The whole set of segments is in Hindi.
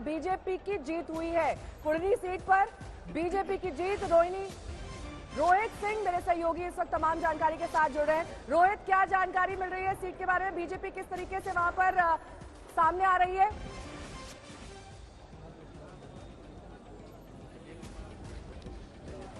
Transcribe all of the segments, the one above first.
बीजेपी की जीत हुई है। कुर्नी सीट पर बीजेपी की जीत। रोहित सिंह मेरे सहयोगी इस वक्त तमाम जानकारी के साथ जुड़ रहे हैं। रोहित, क्या जानकारी मिल रही है सीट के बारे में? बीजेपी किस तरीके से वहां पर सामने आ रही है?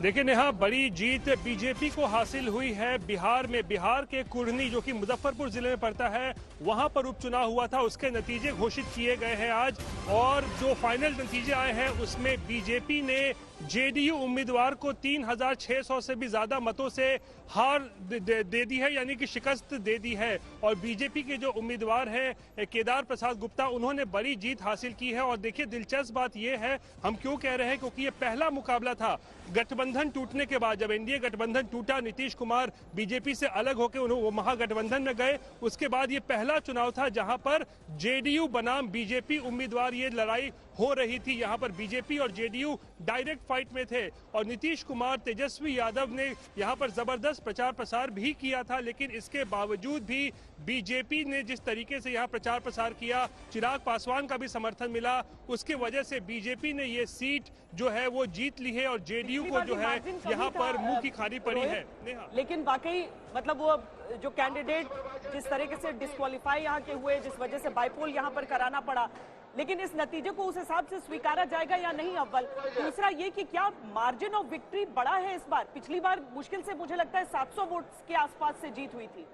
देखिए नेहा, बड़ी जीत बीजेपी को हासिल हुई है बिहार में। बिहार के कुर्नी, जो कि मुजफ्फरपुर जिले में पड़ता है, वहां पर उपचुनाव हुआ था। उसके नतीजे घोषित किए गए हैं आज, और जो फाइनल नतीजे आए हैं उसमें बीजेपी ने जेडीयू उम्मीदवार को 3600 से भी ज्यादा मतों से हार दे दी है, यानी कि शिकस्त दे दी है। और बीजेपी के जो उम्मीदवार हैं केदार प्रसाद गुप्ता, उन्होंने बड़ी जीत हासिल की है। और देखिए, दिलचस्प बात यह है, हम क्यों कह रहे हैं, क्योंकि ये पहला मुकाबला था गठबंधन टूटने के बाद। जब एनडीए गठबंधन टूटा, नीतीश कुमार बीजेपी से अलग होकर वो महागठबंधन में गए, उसके बाद ये पहला चुनाव था जहां पर जेडीयू बनाम बीजेपी उम्मीदवार ये लड़ाई हो रही थी। यहां पर बीजेपी और जेडीयू डायरेक्ट फाइट में थे, और नीतीश कुमार, तेजस्वी यादव ने यहां पर जबरदस्त प्रचार प्रसार भी किया था। लेकिन इसके बावजूद भी बीजेपी ने जिस तरीके से यहां प्रचार प्रसार किया, चिराग पासवान का भी समर्थन मिला, उसके वजह से बीजेपी ने ये सीट जो है वो जीत ली है, और जेडीयू को जो है यहाँ पर मुंह की खानी पड़ी है। लेकिन वाकई मतलब वो जो कैंडिडेट जिस तरीके से डिस्क्वालीफाई यहाँ के हुए, जिस वजह से बाइपोल यहाँ पर कराना पड़ा, लेकिन इस नतीजे को उस हिसाब से स्वीकारा जाएगा या नहीं? अव्वल। दूसरा ये कि क्या मार्जिन ऑफ विक्ट्री बड़ा है इस बार? पिछली बार मुश्किल से मुझे लगता है 700 वोट्स के आसपास से जीत हुई थी।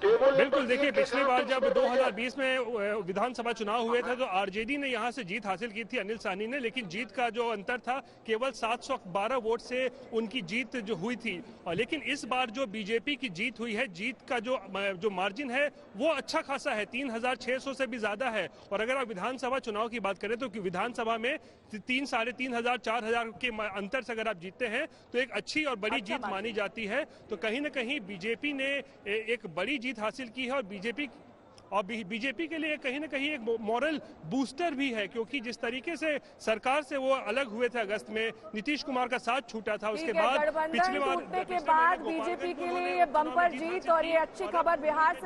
बिल्कुल, देखिए पिछली बार जब 2020 में विधानसभा चुनाव हुए थे तो आरजेडी ने यहां से जीत हासिल की थी, अनिल साहनी ने, लेकिन जीत का जो अंतर था केवल 712 वोट से उनकी जीत जो हुई थी। और लेकिन इस बार जो बीजेपी की जीत हुई है, जीत का जो मार्जिन है वो अच्छा खासा है, 3600 से भी ज्यादा है। और अगर आप विधानसभा चुनाव की बात करें तो विधानसभा में 3, 3500, 4000 के अंतर से अगर आप जीतते हैं तो एक अच्छी और बड़ी जीत मानी जाती है। तो कहीं ना कहीं बीजेपी ने एक बड़ी जीत हासिल की है, और बीजेपी के लिए कहीं ना कहीं एक मॉरल बूस्टर भी है, क्योंकि जिस तरीके से सरकार से वो अलग हुए थे अगस्त में, नीतीश कुमार का साथ छूटा था, उसके बाद पिछले बार टूटने के बाद बीजेपी के लिए ये बम्पर जीत, और ये अच्छी खबर बिहार से